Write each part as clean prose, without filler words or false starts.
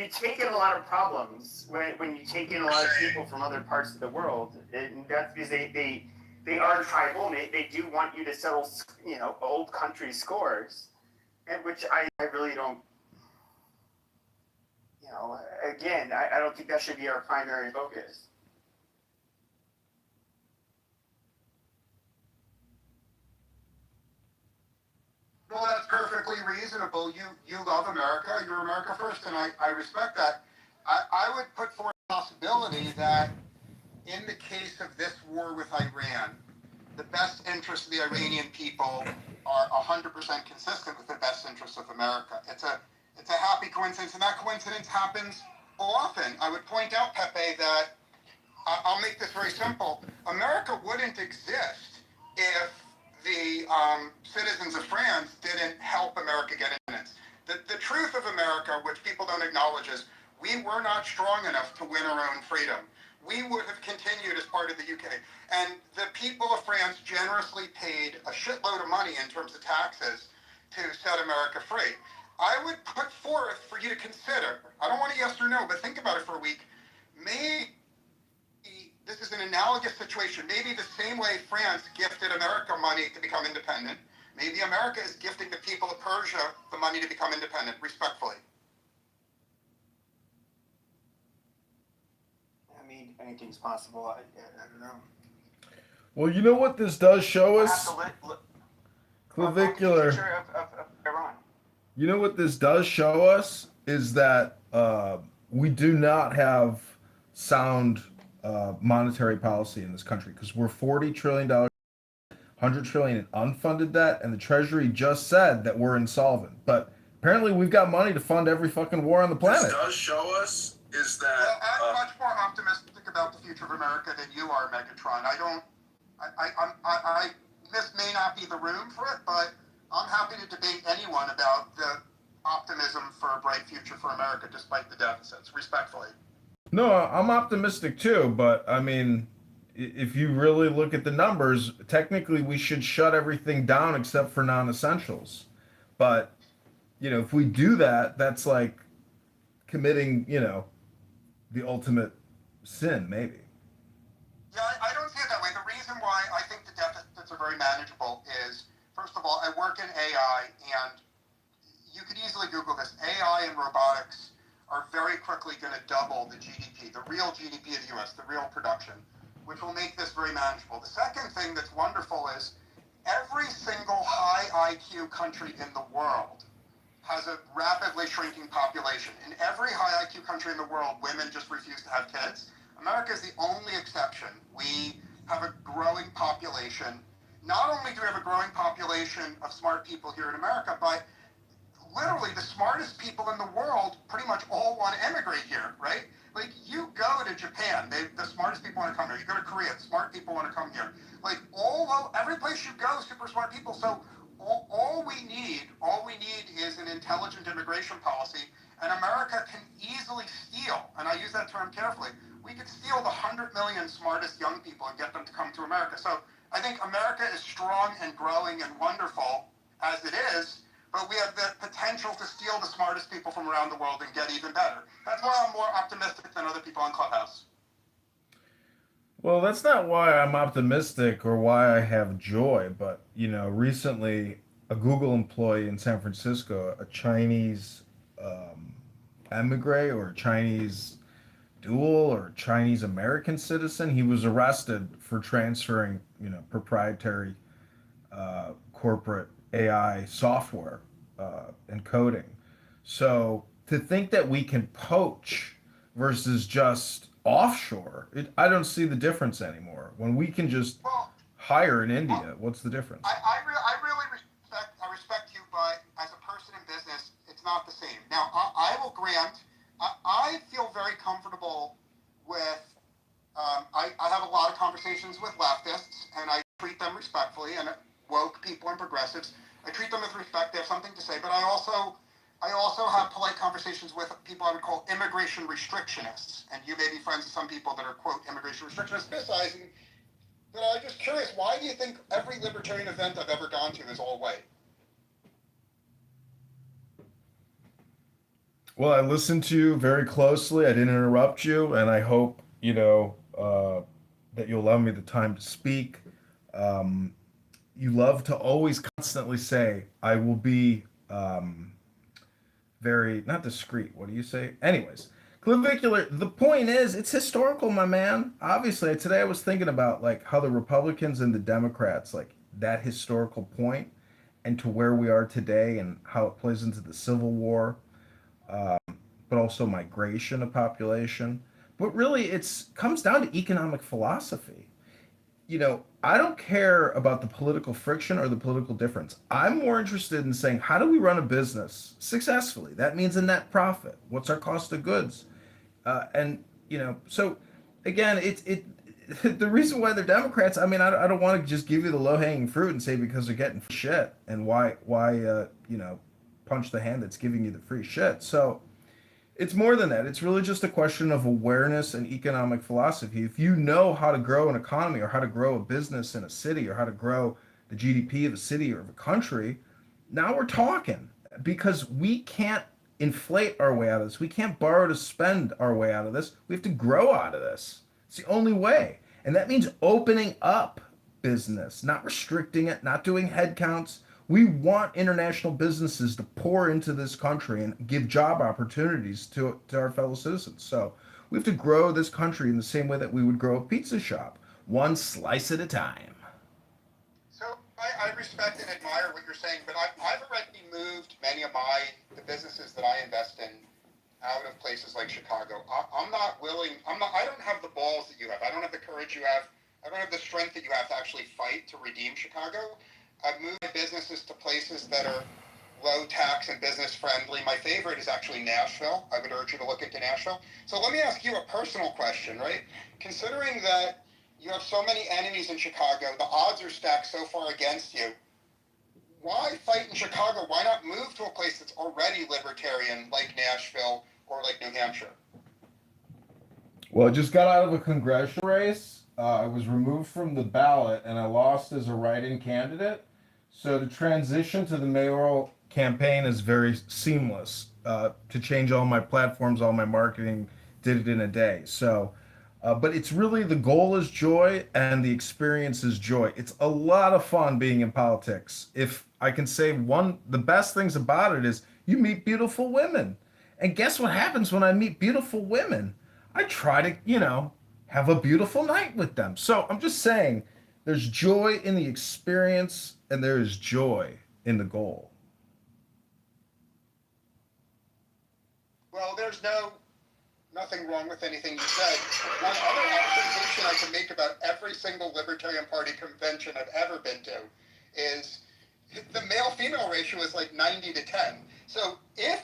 take in a lot of problems when you take in a lot of people from other parts of the world, and that's because they are tribal. And they do want you to settle, old country scores, and which I really don't. Again, I don't think that should be our primary focus. Well, that's perfectly reasonable. You love America. You're America first, and I respect that. I would put forth the possibility that in the case of this war with Iran, the best interests of the Iranian people are 100% consistent with the best interests of America. It's a happy coincidence, and that coincidence happens often. I would point out, Pepe, that I'll make this very simple. America wouldn't exist if the citizens of France didn't help America get independence. The truth of America, which people don't acknowledge, is we were not strong enough to win our own freedom. We would have continued as part of the UK. And the people of France generously paid a shitload of money in terms of taxes to set America free. I would put forth for you to consider, I don't want a yes or no, but think about it for a week. Maybe this is an analogous situation. Maybe the same way France gifted America money to become independent, maybe America is gifting the people of Persia the money to become independent, respectfully. I mean, anything's possible. I don't know. Well, you know what this does show us? Clavicular. Of Iran. You know what this does show us is that we do not have sound monetary policy in this country because we're $40 trillion, $100 trillion in unfunded debt, and the Treasury just said that we're insolvent. But apparently, we've got money to fund every fucking war on the planet. This does show us is that. Well, I'm much more optimistic about the future of America than you are, Megatron. This may not be the room for it, but I'm happy to debate anyone about the optimism for a bright future for America, despite the deficits, respectfully. No, I'm optimistic too, but I mean, if you really look at the numbers, technically we should shut everything down except for non-essentials. But, if we do that, that's like committing, the ultimate sin, maybe. Yeah, I don't see it that way. The reason why I think the deficits are very manageable is, first of all, I work in AI, and you could easily Google this. AI and robotics are very quickly going to double the GDP, the real GDP of the U.S., the real production, which will make this very manageable. The second thing that's wonderful is every single high IQ country in the world has a rapidly shrinking population. In every high IQ country in the world, women just refuse to have kids. America is the only exception. We have a growing population. Not only do we have a growing population of smart people here in America, but literally the smartest people in the world pretty much all want to emigrate here, right? Like, you go to Japan, the smartest people want to come here. You go to Korea, the smart people want to come here. Like, every place you go, super smart people. So all we need is an intelligent immigration policy, and America can easily steal, and I use that term carefully, we could steal the 100 million smartest young people and get them to come to America. So I think America is strong and growing and wonderful as it is, but we have the potential to steal the smartest people from around the world and get even better. That's why I'm more optimistic than other people on Clubhouse. Well, that's not why I'm optimistic or why I have joy, but, recently a Google employee in San Francisco, a Chinese emigre or Chinese dual or Chinese American citizen, he was arrested for transferring, proprietary corporate AI software and coding. So to think that we can poach versus just offshore, I don't see the difference anymore. When we can just hire in India, what's the difference? I really respect you, but as a person in business, it's not the same. Now, I will grant, I feel very comfortable with, I have a lot of conversations with leftists, and I treat them respectfully, and woke people and progressives, I treat them with respect. They have something to say, but I also have polite conversations with people I would call immigration restrictionists, and you may be friends with some people that are, quote, immigration restrictionists, criticizing. But I'm just curious, why do you think every libertarian event I've ever gone to is all white? Well, I listened to you very closely. I didn't interrupt you, and I hope that you'll allow me the time to speak. Um, you love to always constantly say, "I will be very not discreet." What do you say? Anyways, clavicular. The point is, it's historical, my man. Obviously, today I was thinking about like how the Republicans and the Democrats, like that historical point, and to where we are today, and how it plays into the Civil War, but also migration of population. But really, it's comes down to economic philosophy. I don't care about the political friction or the political difference. I'm more interested in saying, how do we run a business successfully? That means a net profit. What's our cost of goods? So again, the reason why they're Democrats. I mean, I don't want to just give you the low hanging fruit and say because they're getting shit and why punch the hand that's giving you the free shit. So it's more than that. It's really just a question of awareness and economic philosophy. If you know how to grow an economy or how to grow a business in a city or how to grow the GDP of a city or of a country, now we're talking because we can't inflate our way out of this. We can't borrow to spend our way out of this. We have to grow out of this. It's the only way. And that means opening up business, not restricting it, not doing head counts. We want international businesses to pour into this country and give job opportunities to our fellow citizens. So we have to grow this country in the same way that we would grow a pizza shop, one slice at a time. So I respect and admire what you're saying, but I've already moved many of the businesses that I invest in out of places like Chicago. I'm not willing, I don't have the balls that you have. I don't have the courage you have. I don't have the strength that you have to actually fight to redeem Chicago. I've moved my businesses to places that are low tax and business friendly. My favorite is actually Nashville. I would urge you to look into Nashville. So let me ask you a personal question, right? Considering that you have so many enemies in Chicago, the odds are stacked so far against you. Why fight in Chicago? Why not move to a place that's already libertarian, like Nashville or like New Hampshire? Well, I just got out of a congressional race. I was removed from the ballot and I lost as a write in candidate. So the transition to the mayoral campaign is very seamless. To change all my platforms, all my marketing, did it in a day. But it's really the goal is joy and the experience is joy. It's a lot of fun being in politics. If I can say the best things about it is you meet beautiful women. And guess what happens when I meet beautiful women? I try to, have a beautiful night with them. So I'm just saying there's joy in the experience and there is joy in the goal. Well, there's nothing wrong with anything you said. One other observation I can make about every single Libertarian Party convention I've ever been to is the male-female ratio is like 90 to 10. So if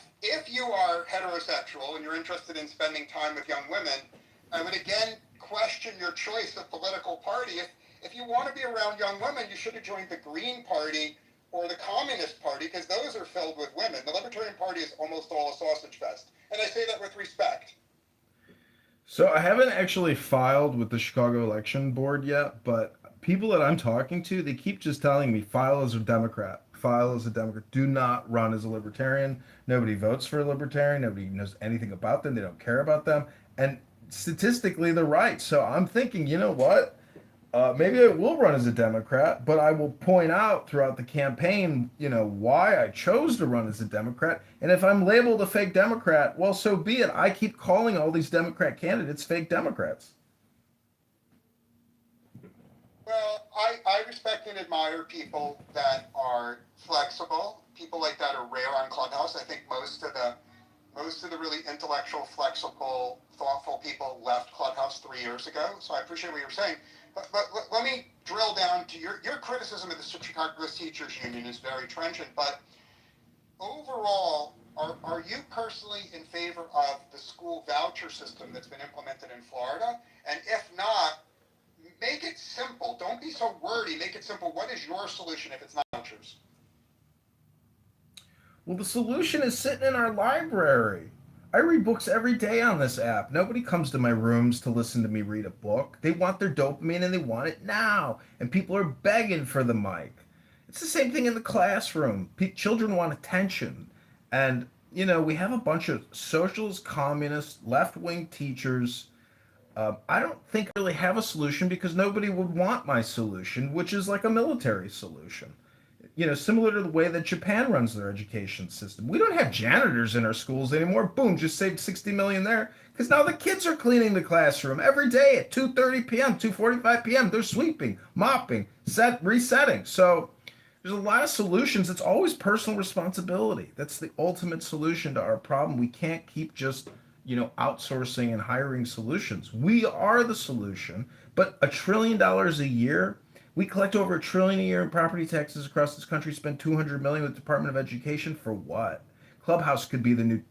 you are heterosexual and you're interested in spending time with young women, I would again question your choice of political party. If you want to be around young women, you should have joined the Green Party or the Communist Party because those are filled with women. The Libertarian Party is almost all a sausage fest. And I say that with respect. So I haven't actually filed with the Chicago Election Board yet, but people that I'm talking to, they keep just telling me file as a Democrat, file as a Democrat. Do not run as a libertarian. Nobody votes for a libertarian. Nobody knows anything about them. They don't care about them. And statistically, they're right. So I'm thinking, you know what? Maybe I will run as a Democrat, but I will point out throughout the campaign, why I chose to run as a Democrat. And if I'm labeled a fake Democrat, well, so be it. I keep calling all these Democrat candidates fake Democrats. Well, I respect and admire people that are flexible. People like that are rare on Clubhouse. I think most of the really intellectual, flexible, thoughtful people left Clubhouse 3 years ago. So I appreciate what you're saying. But let me drill down to your criticism of the Chicago Teachers Union is very trenchant. But overall, are you personally in favor of the school voucher system that's been implemented in Florida? And if not, make it simple. Don't be so wordy. Make it simple. What is your solution if it's not vouchers? Well, the solution is sitting in our library. I read books every day on this app. Nobody comes to my rooms to listen to me read a book. They want their dopamine and they want it now. And people are begging for the mic. It's the same thing in the classroom. Children want attention. And we have a bunch of socialist, communist, left wing teachers. I don't think I really have a solution because nobody would want my solution, which is like a military solution. Similar to the way that Japan runs their education system. We don't have janitors in our schools anymore. Boom, just saved 60 million there because now the kids are cleaning the classroom every day at 2:30 p.m., 2:45 p.m. They're sweeping, mopping, resetting. So there's a lot of solutions. It's always personal responsibility. That's the ultimate solution to our problem. We can't keep just, outsourcing and hiring solutions. We are the solution, but $1 trillion a year, we collect over $1 trillion a year in property taxes across this country, spend $200 million with the Department of Education for what? Clubhouse could be the new,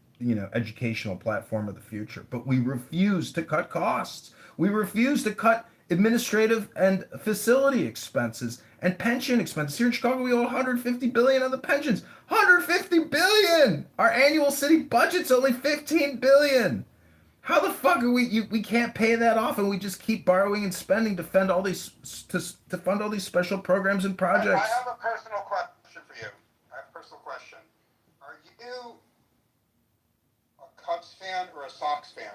educational platform of the future, but we refuse to cut costs. We refuse to cut administrative and facility expenses and pension expenses. Here in Chicago, we owe 150 billion on the pensions. 150 billion. Our annual city budget's only 15 billion. How the fuck are we can't pay that off, and we just keep borrowing and spending to fund all these special programs and projects. I have a personal question for you. I have a personal question. Are you a Cubs fan or a Sox fan?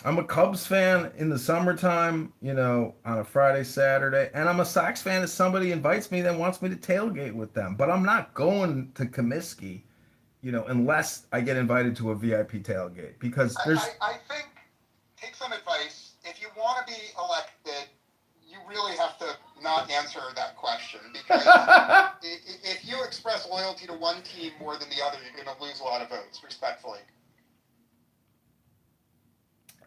I'm a Cubs fan in the summertime, on a Friday, Saturday, and I'm a Sox fan if somebody invites me then wants me to tailgate with them. But I'm not going to Comiskey, unless I get invited to a VIP tailgate because there's. I think, take some advice. If you want to be elected, you really have to not answer that question because if you express loyalty to one team more than the other, you're going to lose a lot of votes, respectfully.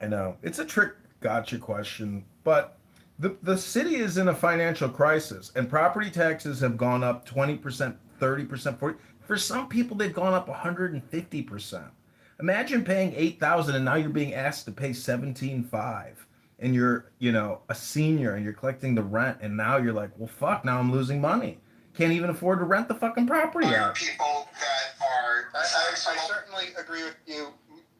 I know it's a trick gotcha question, but the city is in a financial crisis, and property taxes have gone up 20%, 30%, 40%. For some people, they've gone up 150%. Imagine paying $8,000 and now you're being asked to pay $17,500, and you're a senior and you're collecting the rent, and now you're like, well, fuck, now I'm losing money. Can't even afford to rent the fucking property out. People that are, I certainly agree with you.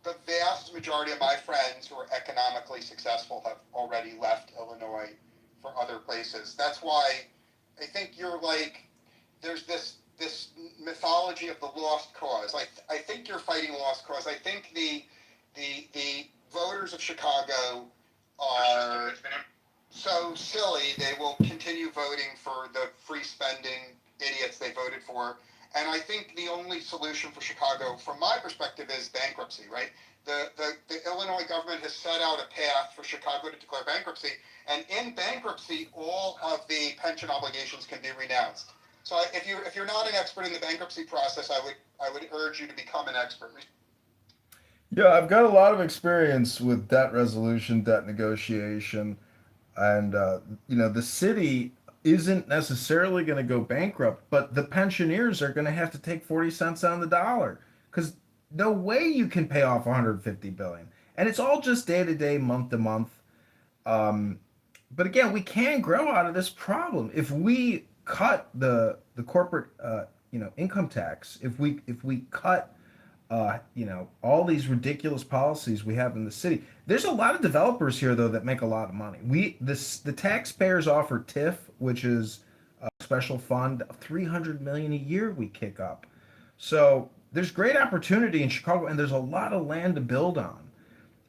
The vast majority of my friends who are economically successful have already left Illinois for other places. That's why I think you're like, there's this mythology of the lost cause. I think you're fighting a lost cause. I think the voters of Chicago are so silly they will continue voting for the free spending idiots they voted for. And I think the only solution for Chicago, from my perspective, is bankruptcy, right? The Illinois government has set out a path for Chicago to declare bankruptcy, and in bankruptcy, all of the pension obligations can be renounced. So if you're not an expert in the bankruptcy process, I would urge you to become an expert. Yeah, I've got a lot of experience with debt resolution, debt negotiation, and the city isn't necessarily going to go bankrupt, but the pensioners are going to have to take 40 cents on the dollar because no way you can pay off 150 billion. And it's all just day to day, month to month. But again, we can grow out of this problem if we cut the corporate income tax. If we cut all these ridiculous policies we have in the city. There's a lot of developers here though that make a lot of money. The taxpayers offer TIF, which is a special fund of 300 million a year we kick up. So there's great opportunity in Chicago, and there's a lot of land to build on.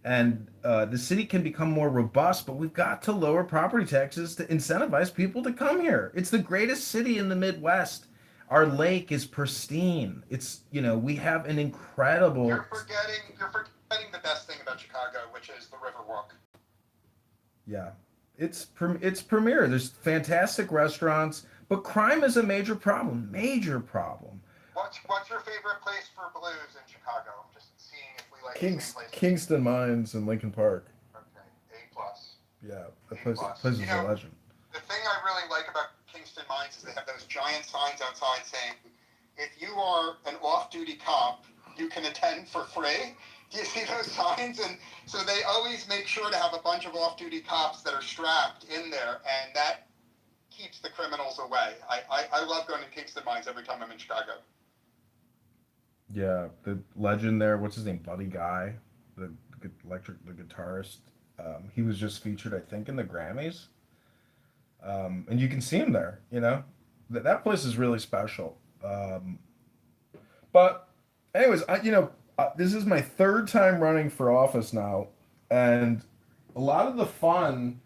And the city can become more robust, but we've got to lower property taxes to incentivize people to come here. It's the greatest city in the Midwest. Our lake is pristine. It's, we have an incredible. You're forgetting the best thing about Chicago, which is the Riverwalk. Yeah, it's premier. There's fantastic restaurants, but crime is a major problem. Major problem. What's your favorite place for blues in Chicago? I'm just seeing if we like the same places. Kingston Mines in Lincoln Park. Okay, A+. Yeah, the place is a legend. The thing I really like about Kingston Mines is they have those giant signs outside saying, if you are an off-duty cop, you can attend for free. Do you see those signs? And so they always make sure to have a bunch of off-duty cops that are strapped in there, and that keeps the criminals away. I love going to Kingston Mines every time I'm in Chicago. Yeah, the legend there, what's his name, Buddy Guy, the guitarist. He was just featured, I think, in the Grammys. And you can see him there, that place is really special. But Anyways, this is my third time running for office now, and a lot of the fun,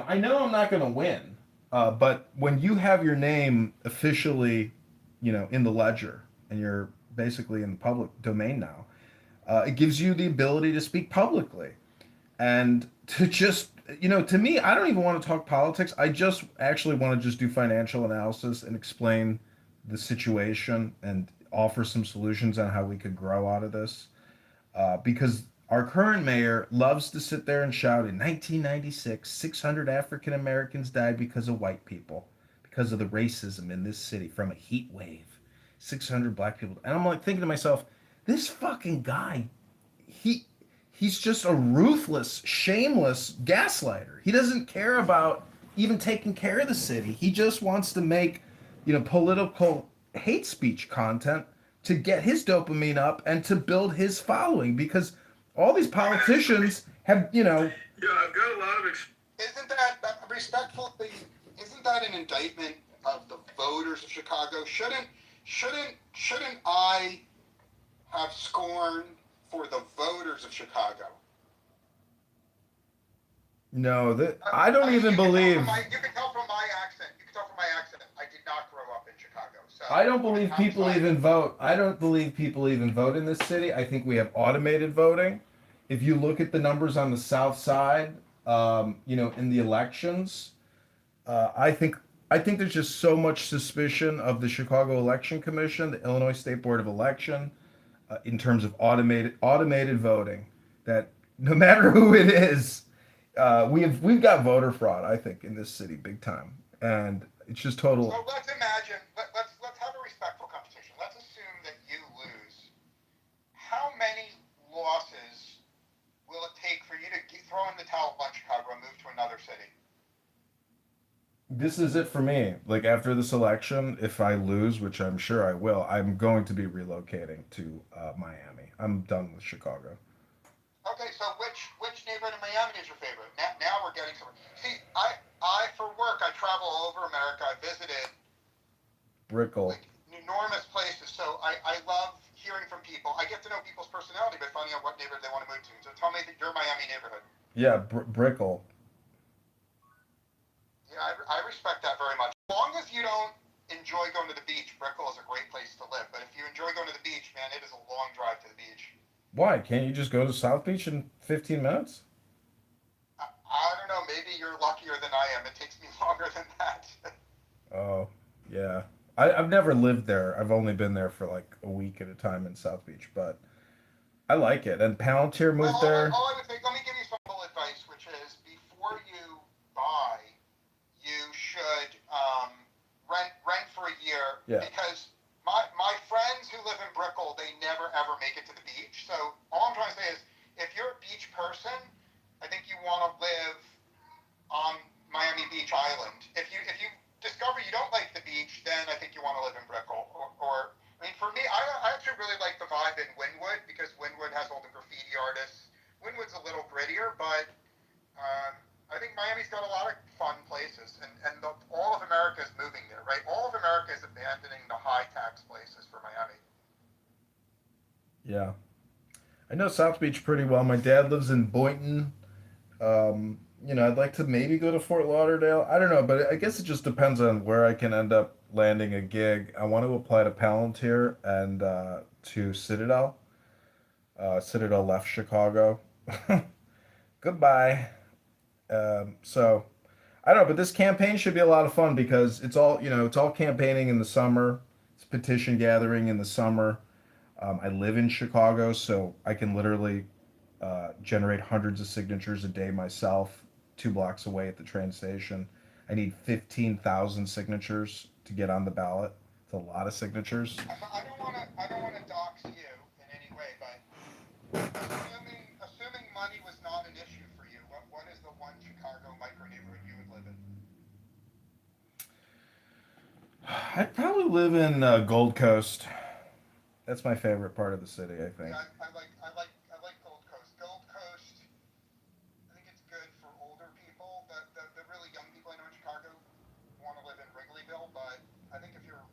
I know I'm not going to win, but when you have your name officially, in the ledger and you're basically in the public domain now, it gives you the ability to speak publicly and to just, to me, I don't even want to talk politics. I just actually want to just do financial analysis and explain the situation and offer some solutions on how we could grow out of this. Because our current mayor loves to sit there and shout in 1996, 600 African Americans died because of white people, because of the racism in this city from a heat wave. 600 black people. And I'm like thinking to myself, this fucking guy, he he's just a ruthless, shameless gaslighter. He doesn't care about even taking care of the city. He just wants to make, political hate speech content to get his dopamine up and to build his following because all these politicians have, Yeah, I've got a lot of. Isn't that respectfully? Isn't that an indictment of the voters of Chicago? Shouldn't I have scorn for the voters of Chicago? No, that I don't even believe. You can tell from my accent. I did not grow up in Chicago. So I don't believe people even vote. I don't believe people even vote in this city. I think we have automated voting. If you look at the numbers on the South Side, in the elections, I think there's just so much suspicion of the Chicago Election Commission, the Illinois State Board of Election, in terms of automated voting, that no matter who it is, we've got voter fraud. I think in this city, big time, and it's just total. So let's imagine. Let's have a respectful competition. Let's assume that you lose. How many losses will it take for you to throw in the towel on Chicago and move to another city? This is it for me. Like after this election, if I lose, which I'm sure I will, I'm going to be relocating to Miami. I'm done with Chicago. Okay, so which neighborhood in Miami is your favorite? Now we're getting somewhere. See, I for work I travel all over America. I visited Brickell. like enormous places. So I love hearing from people. I get to know people's personality by finding out what neighborhood they want to move to. So tell me that your Miami neighborhood. Yeah, Brickell. Yeah, I respect that very much. As long as you don't enjoy going to the beach, Brickell is a great place to live. But if you enjoy going to the beach, man, it is a long drive to the beach. Why? Can't you just go to South Beach in 15 minutes? I don't know. Maybe you're luckier than I am. It takes me longer than that. Oh, yeah. I've never lived there. I've only been there for like a week at a time in South Beach, but I like it. And Palantir moved there. All I would say, let me give you some little advice, which is before you buy, you should rent for a year. Yeah. Because my friends who live in Brickell, they never ever make it to the beach. So all I'm trying to say is, if you're a beach person, I think you want to live on Miami Beach Island. If you discover you don't like the beach, then I think you want to live in Brickell. Or I mean, for me, I actually really like the vibe in Wynwood because Wynwood has all the graffiti artists. Wynwood's a little grittier, but I think Miami's got a lot of fun places, and all of America is moving there, right? All of America is abandoning the high tax places for Miami. Yeah. I know South Beach pretty well. My dad lives in Boynton. I'd like to maybe go to Fort Lauderdale. I don't know, but I guess it just depends on where I can end up landing a gig. I want to apply to Palantir and to Citadel. Citadel left Chicago. Goodbye. So I don't know, but this campaign should be a lot of fun because it's all campaigning in the summer. It's petition gathering in the summer. I live in Chicago, so I can literally generate hundreds of signatures a day myself, 2 blocks away at the train station. I need 15,000 signatures to get on the ballot. It's a lot of signatures. I don't want to dox you in any way, but assuming money was not an issue for you, what is the one Chicago micro neighborhood you would live in? I'd probably live in Gold Coast. That's my favorite part of the city, I think. Yeah, I like Gold Coast. Gold Coast, I think it's good for older people. The really young people I know in Chicago want to live in Wrigleyville, but I think if you're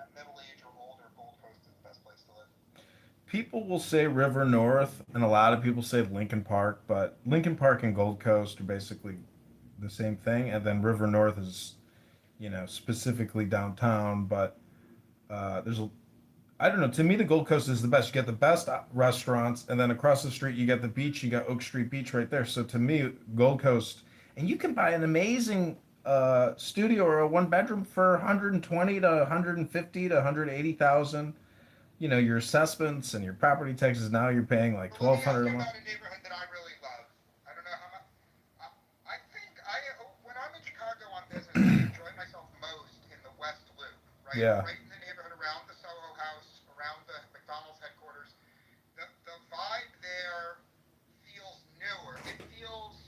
at middle age or older, Gold Coast is the best place to live. people will say River North, and a lot of people say Lincoln Park, but Lincoln Park and Gold Coast are basically the same thing, and then River North is, specifically downtown. But there's a I don't know. To me, the Gold Coast is the best. You get the best restaurants, and then across the street you get the beach. You got Oak Street Beach right there. So to me, Gold Coast, and you can buy an amazing studio or a one bedroom for 120 to 150 to 180,000. Your assessments and your property taxes now you're paying like But let me ask 1,200 a you month. about a neighborhood that I really love. I don't know how much. I think when I'm in Chicago on business, I enjoy myself most in the West Loop, right? Yeah. Right in the neighborhood around the Soho House, around the McDonald's headquarters. The vibe there feels newer. It feels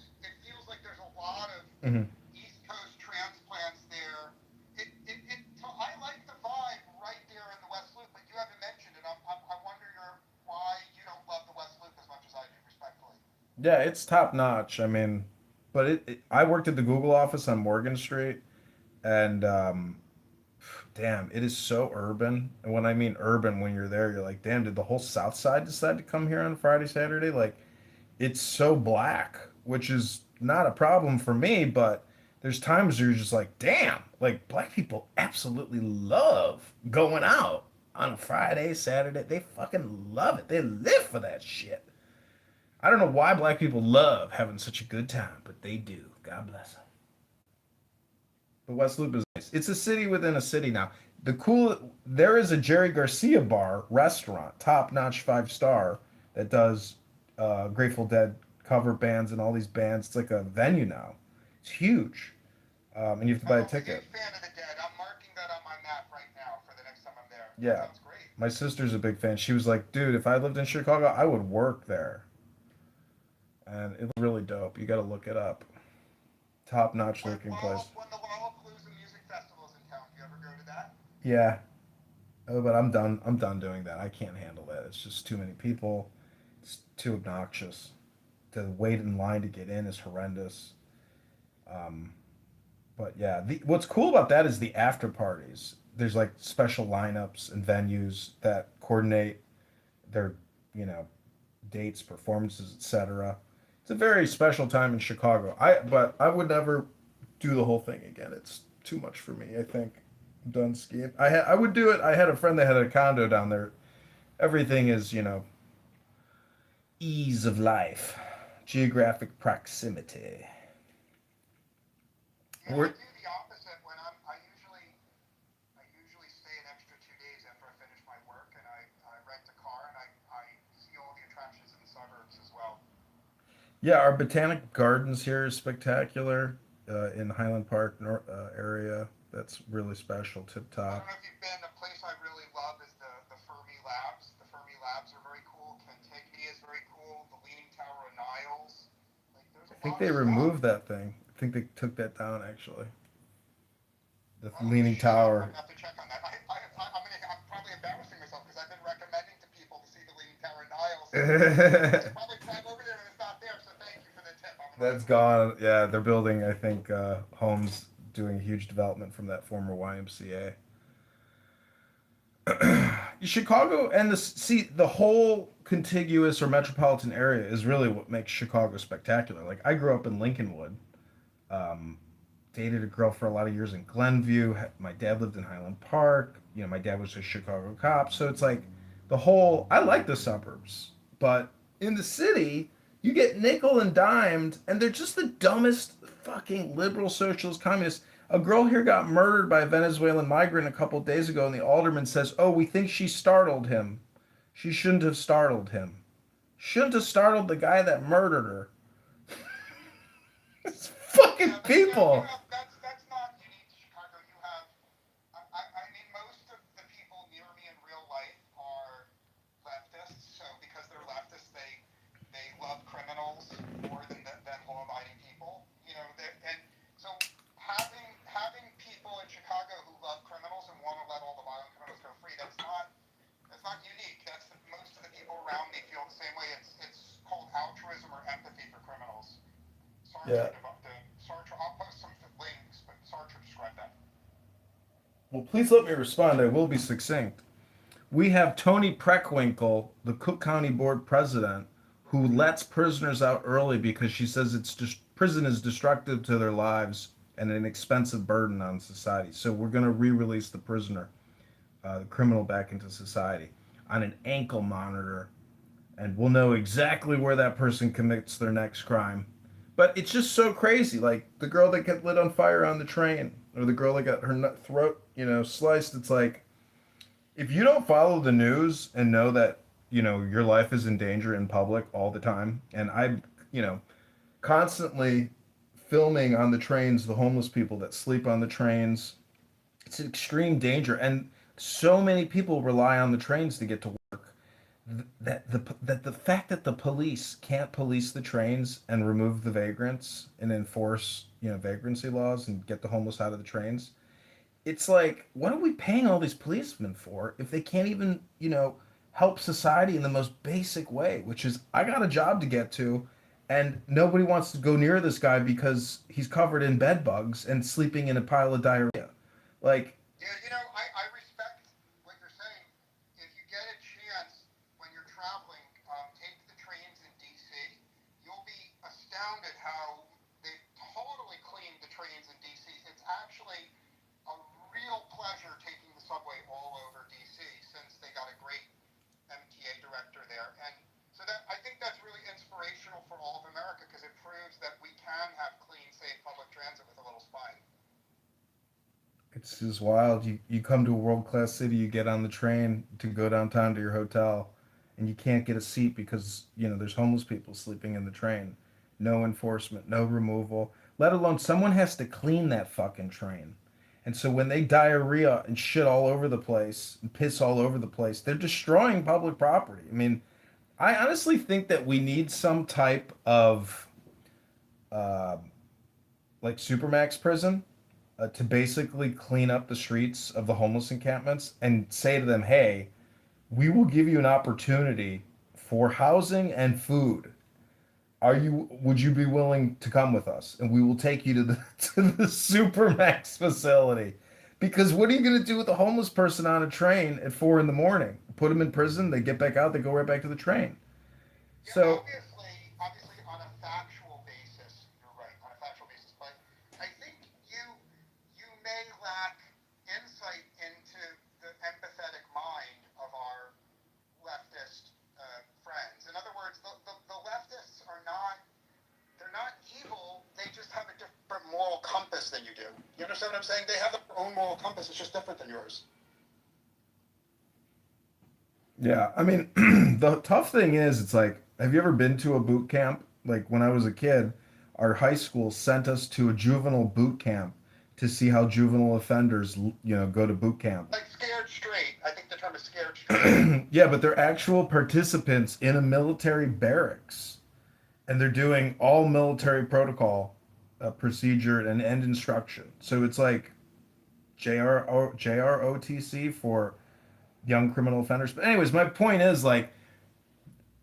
like there's a lot of Hmm. East Coast transplants there. So I like the vibe right there in the West Loop, but you haven't mentioned it. I'm wondering why you don't love the West Loop as much as I do, respectfully. Yeah, it's top notch. I mean, but I worked at the Google office on Morgan Street, and damn, it is so urban. And when I mean urban, when you're there, you're like, damn, did the whole South Side decide to come here on Friday, Saturday? Like, it's so black, which is not a problem for me, but there's times where you're just like, damn, like black people absolutely love going out on a Friday, Saturday. They fucking love it. They live for that shit. I don't know why black people love having such a good time, but they do. God bless them. The West Loop is nice. It's a city within a city now. There is a Jerry Garcia bar restaurant, top notch 5 star, that does Grateful Dead cover bands and all these bands. It's like a venue now. It's huge, and you have to buy I'm a a big ticket. fan of the Dead. I'm marking that on my map right now for the next time I'm there. That Yeah, sounds great. my sister's a big fan. She was like, "Dude, if I lived in Chicago, I would work there," and it's really dope. You got to look it up. Top notch looking place. When the Lollapalooza Music Festival's in town, do you ever go to that? Yeah, oh, but I'm done. I'm done doing that. I can't handle that. It's just too many people. It's too obnoxious. The wait in line to get in is horrendous. Um, but yeah, what's cool about that is the after parties. There's like special lineups and venues that coordinate their, you know, dates, performances, etc. It's a very special time in Chicago. But I would never do the whole thing again. It's too much for me. I think I'm done skiing. I would do it. I had a friend that had a condo down there. Everything is, ease of life, geographic proximity. Yeah, I We're, do the opposite when I usually stay an extra 2 days after I finish my work and I rent a car and I see all the attractions in the suburbs as well. yeah, our botanic gardens here is spectacular in Highland Park area. That's really special, tip I don't top. know if you've been. A place I really love is the Fermi Labs. The Fermi Labs are very cool. Cantigny is very cool. The Leaning Tower of Niles. Like, there's I a think lot of they stuff. removed that thing. I think they took that down actually. The Oh Leaning shit! I'm Tower. gonna have to check on that. I'm probably embarrassing myself because I've been recommending to people to see the Leaning Tower of Niles, and I should probably drive over there and it's not there. So thank you for the tip. I'm gonna look That's for it. gone. Yeah, they're building, I think, homes, doing a huge development from that former YMCA. Chicago and the whole contiguous or metropolitan area is really what makes Chicago spectacular. Like I grew up in Lincolnwood, um, dated a girl for a lot of years in Glenview. My dad lived in Highland Park. My dad was a Chicago cop, so it's like the whole. I like the suburbs, but in the city, you get nickel and dimed, and they're just the dumbest fucking liberal socialist communists. A girl here got murdered by a Venezuelan migrant a couple of days ago, and the alderman says, "Oh, we think she startled him. She shouldn't have startled him. Shouldn't have startled the guy that murdered her." It's fucking Yeah, but you people. have that's not unique to Chicago. You have I mean most of the people near me in real life are leftists. So because they're leftists, they love criminals more than law-abiding people. And so having people in Chicago who love criminals and want to let all the violent criminals go free, that's not unique. Most of the people around me feel the same way. It's called altruism or empathy for criminals. Yeah. Sartre, I'll post some links, but Sartre described that. Well, please let me respond. I will be succinct. We have Tony Preckwinkle, the Cook County Board president, who lets prisoners out early because she says it's just prison is destructive to their lives and an expensive burden on society. So we're going to re-release the prisoner, the criminal, back into society on an ankle monitor, and we'll know exactly where that person commits their next crime. But it's just so crazy. Like the girl that got lit on fire on the train, or the girl that got her throat, sliced. It's like if you don't follow the news and know that your life is in danger in public all the time, and I, you know, constantly filming on the trains the homeless people that sleep on the trains. It's an extreme danger, and so many people rely on the trains to get to work. That the fact that the police can't police the trains and remove the vagrants and enforce vagrancy laws and get the homeless out of the trains, it's like, what are we paying all these policemen for if they can't even, help society in the most basic way, which is I got a job to get to, and nobody wants to go near this guy because he's covered in bed bugs and sleeping in a pile of diarrhea. Like, Yeah, I respect what you're saying. If you get a chance when you're traveling, take the trains in DC. You'll be astounded how they totally cleaned the trains in DC. It's actually a real pleasure taking the subway all over DC since they got a great MTA director there. And so that I think that's really inspirational for all of America because it proves that we can have clean, safe public transit with a little spine. it's just wild. You come to a world class city, you get on the train to go downtown to your hotel, and you can't get a seat because there's homeless people sleeping in the train. No enforcement, no removal. Let alone someone has to clean that fucking train. And so when they diarrhea and shit all over the place and piss all over the place, they're destroying public property. I mean, I honestly think that we need some type of uh, like supermax prison to basically clean up the streets of the homeless encampments and say to them, hey, we will give you an opportunity for housing and food. Would you be willing to come with us? And we will take you to the to the supermax facility. Because what are you going to do with a homeless person on a train at 4 in the morning? Put them in prison, they get back out, they go right back to the train. Yeah, So obviously, on a factual basis, you're right. On a factual basis, but I think you may lack insight into the empathetic mind of our leftist friends. In other words, the leftists are not they're not evil. They just have a different moral compass than you do. You understand what I'm saying? They have their own moral compass. It's just different than yours. yeah, I mean, the tough thing is, it's like, have you ever been to a boot camp? Like when I was a kid, our high school sent us to a juvenile boot camp to see how juvenile offenders, go to boot camp. Like scared straight. I think the term is scared straight. Yeah, but they're actual participants in a military barracks, and they're doing all military protocol, procedure and end instruction. So it's like JROTC for young criminal offenders. But anyways, my point is, like,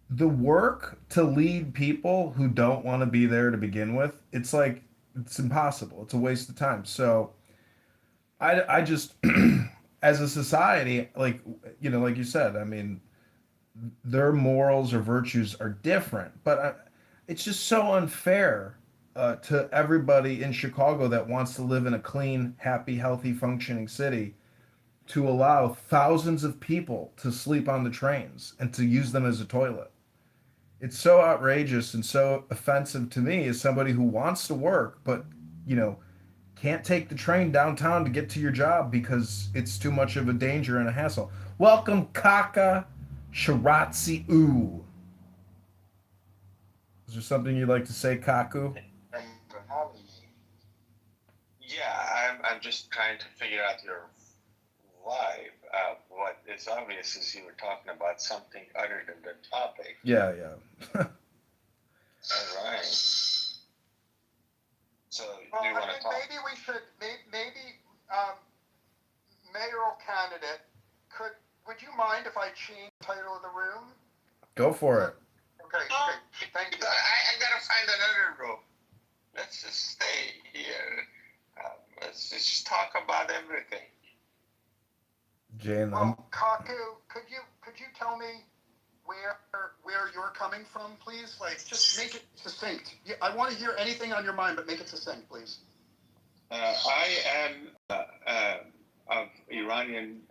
the work to lead people who don't want to be there to begin with, it's like it's impossible. It's a waste of time. So I just as a society, like, like you said, I mean, their morals or virtues are different, but it's just so unfair to everybody in Chicago that wants to live in a clean, happy, healthy, functioning city to allow thousands of people to sleep on the trains and to use them as a toilet. It's so outrageous and so offensive to me as somebody who wants to work, but, you know, can't take the train downtown to get to your job because it's too much of a danger and a hassle. Welcome, Kaka Shiratsi U. Is there something you'd like to say, Kaku? Thank you for having me. Yeah, I'm just trying to figure out your vibe. What is obvious is you were talking about something other than the topic. Yeah. All right. So, do you I want to think talk? maybe we should, mayoral candidate, would you mind if I change the title of the room? Go for it. Okay, thank you. I gotta find another room. Let's just stay here. Let's just talk about everything. Jane. Well, Kaku, could you tell me where you're coming from, please? Like, just make it succinct. I want to hear anything on your mind, but make it succinct, please. I am of Iranian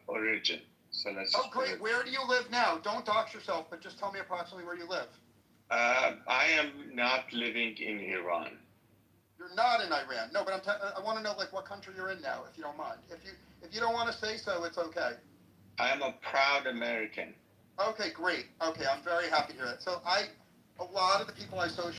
origin, so let's. Oh, great. Where do you live now? Don't dox yourself, but just tell me approximately where you live. I am not living in Iran. You're not in Iran. No, but I want to know like what country you're in now, if you don't mind. If you don't want to say so, it's okay. I am a proud American. Okay, great. Okay, I'm very happy to hear that. So a lot of the people I associate